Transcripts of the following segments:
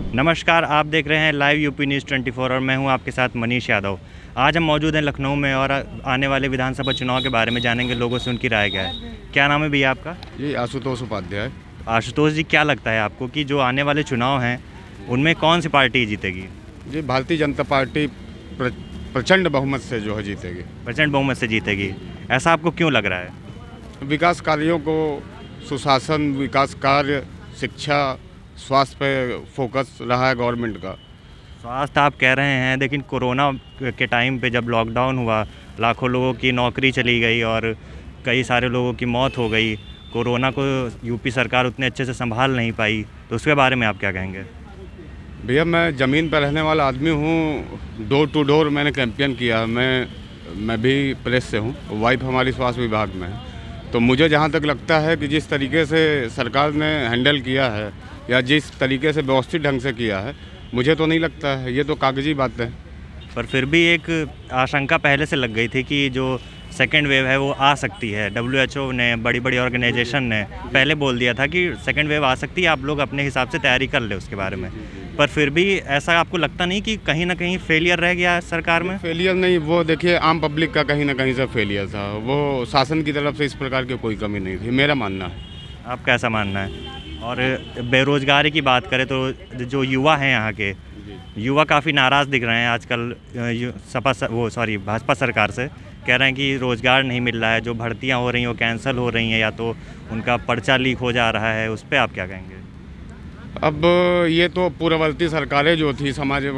नमस्कार, आप देख रहे हैं लाइव यूपी न्यूज़ 24 और मैं हूं आपके साथ मनीष यादव। आज हम मौजूद हैं लखनऊ में और आने वाले विधानसभा चुनाव के बारे में जानेंगे लोगों से उनकी राय क्या है। क्या नाम है भैया आपका? जी आशुतोष उपाध्याय। आशुतोष जी, क्या लगता है आपको कि जो आने वाले चुनाव हैं उनमें कौन सी पार्टी जीतेगी? जी भारतीय जनता पार्टी प्रचंड बहुमत से जो है जीतेगी। प्रचंड बहुमत से जीतेगी, ऐसा आपको क्यों लग रहा है? विकास कार्यों को, सुशासन, विकास कार्य, शिक्षा, स्वास्थ्य पे फोकस रहा है गवर्नमेंट का। स्वास्थ्य आप कह रहे हैं, लेकिन कोरोना के टाइम पे जब लॉकडाउन हुआ, लाखों लोगों की नौकरी चली गई और कई सारे लोगों की मौत हो गई। कोरोना को यूपी सरकार उतने अच्छे से संभाल नहीं पाई, तो उसके बारे में आप क्या कहेंगे? भैया मैं ज़मीन पर रहने वाला आदमी हूँ, डोर टू डोर मैंने कैंपेन किया है। मैं भी प्रेस से हूँ, वाइफ हमारी स्वास्थ्य विभाग में है। तो मुझे जहाँ तक लगता है कि जिस तरीके से सरकार ने हैंडल किया है या जिस तरीके से व्यवस्थित ढंग से किया है, मुझे तो नहीं लगता है, ये तो कागजी बातें हैं। पर फिर भी एक आशंका पहले से लग गई थी कि जो सेकेंड वेव है वो आ सकती है। WHO ने, बड़ी बड़ी ऑर्गेनाइजेशन ने पहले बोल दिया था कि सेकेंड वेव आ सकती है, आप लोग अपने हिसाब से तैयारी कर ले उसके बारे में। पर फिर भी ऐसा आपको लगता नहीं कि कहीं ना कहीं फेलियर रह गया सरकार में? फेलियर नहीं, वो देखिए आम पब्लिक का कहीं ना कहीं से फेलियर था। वो शासन की तरफ से इस प्रकार की कोई कमी नहीं थी, मेरा मानना है। आपका ऐसा मानना है? और बेरोजगारी की बात करें तो जो युवा हैं यहाँ के, युवा काफ़ी नाराज़ दिख रहे हैं आजकल भाजपा सरकार से। कह रहे हैं कि रोज़गार नहीं मिल रहा है, जो भर्तियाँ हो रही हैं वो कैंसिल हो रही हैं या तो उनका पर्चा लीक हो जा रहा है। उस पर आप क्या कहेंगे? अब ये तो पूर्ववर्ती सरकारें जो थी,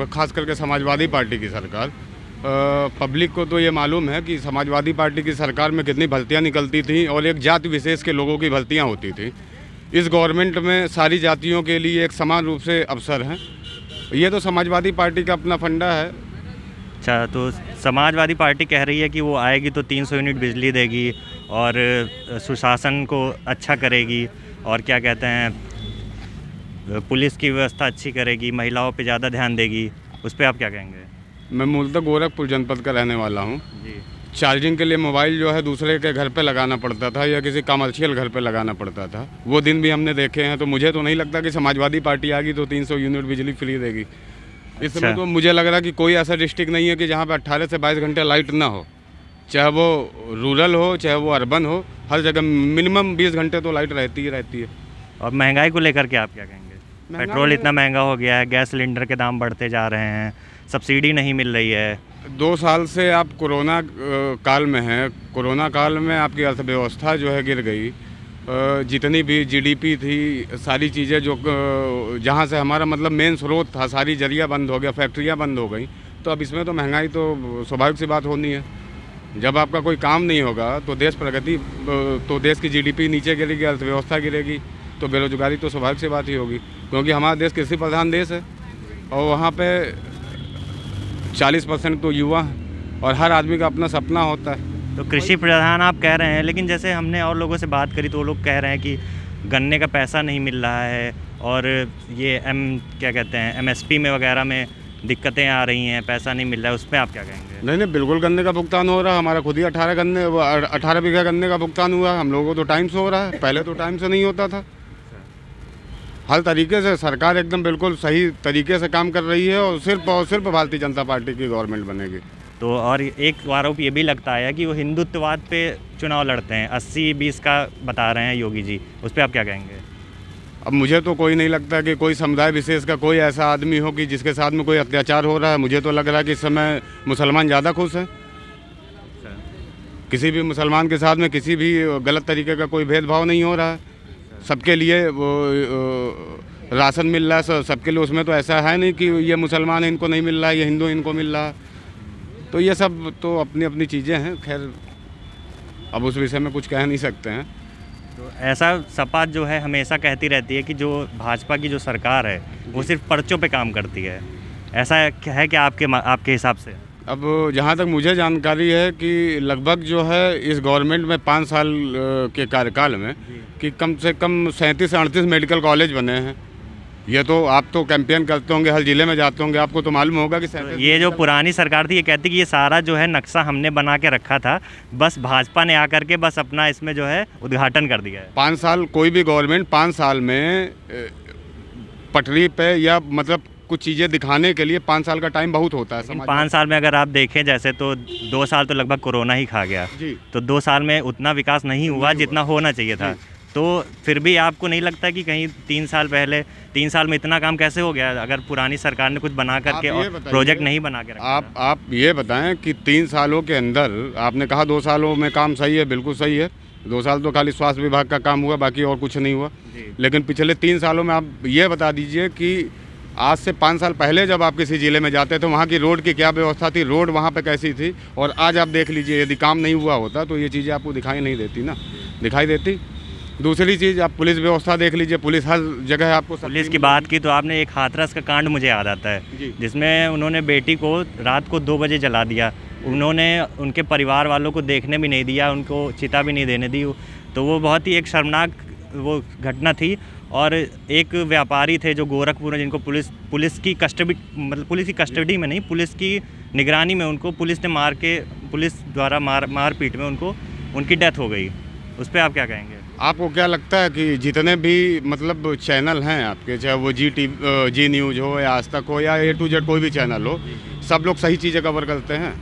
खास करके समाजवादी पार्टी की सरकार, पब्लिक को तो ये मालूम है कि समाजवादी पार्टी की सरकार में कितनी भर्तियाँ निकलती थी और एक जाति विशेष के लोगों की भर्तियाँ होती थी। इस गवर्नमेंट में सारी जातियों के लिए एक समान रूप से अवसर हैं। ये तो समाजवादी पार्टी का अपना फंडा है। अच्छा, तो समाजवादी पार्टी कह रही है कि वो आएगी तो 300 यूनिट बिजली देगी और सुशासन को अच्छा करेगी और क्या कहते हैं, पुलिस की व्यवस्था अच्छी करेगी, महिलाओं पे ज़्यादा ध्यान देगी। उस पर आप क्या कहेंगे? मैं मूलतः गोरखपुर जनपद का रहने वाला हूँ जी। चार्जिंग के लिए मोबाइल जो है दूसरे के घर पे लगाना पड़ता था या किसी कमर्शियल घर पे लगाना पड़ता था, वो दिन भी हमने देखे हैं। तो मुझे तो नहीं लगता कि समाजवादी पार्टी आ गई तो 300 यूनिट बिजली फ्री देगी। इस समय तो मुझे लग रहा कि कोई ऐसा डिस्ट्रिक्ट नहीं है कि जहाँ पे 18 से 22 घंटे लाइट ना हो, चाहे वो रूरल हो चाहे वो अर्बन हो, हर जगह मिनिमम 20 घंटे तो लाइट रहती ही रहती है। और महंगाई को लेकर के आप क्या कहेंगे? पेट्रोल इतना महंगा हो गया है, गैस सिलेंडर के दाम बढ़ते जा रहे हैं, सब्सिडी नहीं मिल रही है। 2 साल से आप कोरोना काल में हैं। कोरोना काल में आपकी अर्थव्यवस्था जो है गिर गई। जितनी भी GDP थी, सारी चीज़ें जो जहाँ से हमारा मतलब मेन स्रोत था, सारी जरिया बंद हो गया, फैक्ट्रियाँ बंद हो गई। तो अब इसमें तो महंगाई तो स्वाभाविक सी बात होनी है। जब आपका कोई काम नहीं होगा तो देश की GDP नीचे गिरेगी, अर्थव्यवस्था गिरेगी, तो बेरोजगारी तो स्वाभाविक सी बात ही होगी। क्योंकि हमारा देश कृषि प्रधान देश है और वहाँ पे 40% तो युवा हैं और हर आदमी का अपना सपना होता है। तो कृषि प्रधान आप कह रहे हैं, लेकिन जैसे हमने और लोगों से बात करी तो वो लोग कह रहे हैं कि गन्ने का पैसा नहीं मिल रहा है और ये क्या कहते हैं, MSP में वगैरह में दिक्कतें आ रही हैं, पैसा नहीं मिल रहा है। उस पर आप क्या कहेंगे? नहीं, बिल्कुल गन्ने का भुगतान हो रहा है। हमारा खुद ही 18 बीघा गन्ने का भुगतान हुआ। हम लोगों को तो टाइम से हो रहा है, पहले तो टाइम से नहीं होता था। हर तरीके से सरकार एकदम बिल्कुल सही तरीके से काम कर रही है और सिर्फ भारतीय जनता पार्टी की गवर्नमेंट बनेगी। तो और एक आरोप ये भी लगता है कि वो हिंदुत्ववाद पे चुनाव लड़ते हैं, 80-20 का बता रहे हैं योगी जी। उस पर आप क्या कहेंगे? अब मुझे तो कोई नहीं लगता कि कोई समुदाय विशेष का कोई ऐसा आदमी हो कि जिसके साथ में कोई अत्याचार हो रहा है। मुझे तो लग रहा है कि इस समय मुसलमान ज़्यादा खुश हैं। किसी भी मुसलमान के साथ में किसी भी गलत तरीके का कोई भेदभाव नहीं हो रहा है। सबके लिए वो राशन मिल रहा है, सबके लिए। उसमें तो ऐसा है नहीं कि ये मुसलमान है इनको नहीं मिल रहा है, ये हिंदू इनको मिल रहा है। तो ये सब तो अपनी अपनी चीज़ें हैं। खैर अब उस विषय में कुछ कह नहीं सकते हैं। तो ऐसा सपा जो है हमेशा कहती रहती है कि जो भाजपा की जो सरकार है वो सिर्फ पर्चों पे काम करती है। ऐसा है कि आपके हिसाब से? अब जहाँ तक मुझे जानकारी है कि लगभग जो है इस गवर्नमेंट में 5 साल के कार्यकाल में कि कम से कम 37 से 38 मेडिकल कॉलेज बने हैं। ये तो आप तो कैंपेन करते होंगे, हर जिले में जाते होंगे, आपको तो मालूम होगा कि ये जो पुरानी सरकार थी ये कहती कि ये सारा जो है नक्शा हमने बना के रखा था, बस भाजपा ने आकर के बस अपना इसमें जो है उद्घाटन कर दिया है। 5 साल कोई भी गवर्नमेंट 5 साल में पटरी पे या मतलब कुछ चीज़ें दिखाने के लिए 5 साल का टाइम बहुत होता है लेकिन समाज 5 साल में अगर आप देखें जैसे तो 2 साल तो लगभग कोरोना ही खा गया, जी। तो 2 साल में उतना विकास नहीं हुआ जितना होना चाहिए था। तो फिर भी आपको नहीं लगता कि कहीं 3 साल पहले 3 साल में इतना काम कैसे हो गया, अगर पुरानी सरकार ने कुछ बना आप करके ये और बताइए, प्रोजेक्ट नहीं बना के रखा था? आप ये बताएं कि 3 सालों के अंदर आपने कहा 2 सालों में काम सही है, बिल्कुल सही है। 2 साल तो खाली स्वास्थ्य विभाग का काम हुआ, बाकी और कुछ नहीं हुआ। जी। लेकिन पिछले 3 सालों में आप ये बता दीजिए कि आज से 5 साल पहले जब आप किसी ज़िले में जाते थे वहाँ की रोड की क्या व्यवस्था थी, रोड वहाँ पे कैसी थी, और आज आप देख लीजिए यदि काम नहीं हुआ होता तो ये चीज़ें आपको दिखाई नहीं देती ना, दिखाई देती। दूसरी चीज़ आप पुलिस व्यवस्था देख लीजिए, पुलिस हर जगह आपको पुलिस की बात की तो आपने एक हाथरस का कांड मुझे याद आता है, जी। जिसमें उन्होंने बेटी को रात को 2 बजे जला दिया। उन्होंने उनके परिवार वालों को देखने भी नहीं दिया, उनको चिता भी नहीं देने दी। तो वो बहुत ही एक शर्मनाक वो घटना थी। और एक व्यापारी थे जो गोरखपुर में, जिनको पुलिस की कस्टडी, मतलब पुलिस की कस्टडी में नहीं, पुलिस की निगरानी में उनको पुलिस ने पुलिस द्वारा मारपीट में उनको उनकी डेथ हो गई। उस पर आप क्या कहेंगे? आपको क्या लगता है कि जितने भी मतलब चैनल हैं आपके, चाहे वो जी न्यूज़ हो या आज तक हो या A to Z कोई भी चैनल हो, सब लोग सही चीज़ें कवर करते हैं?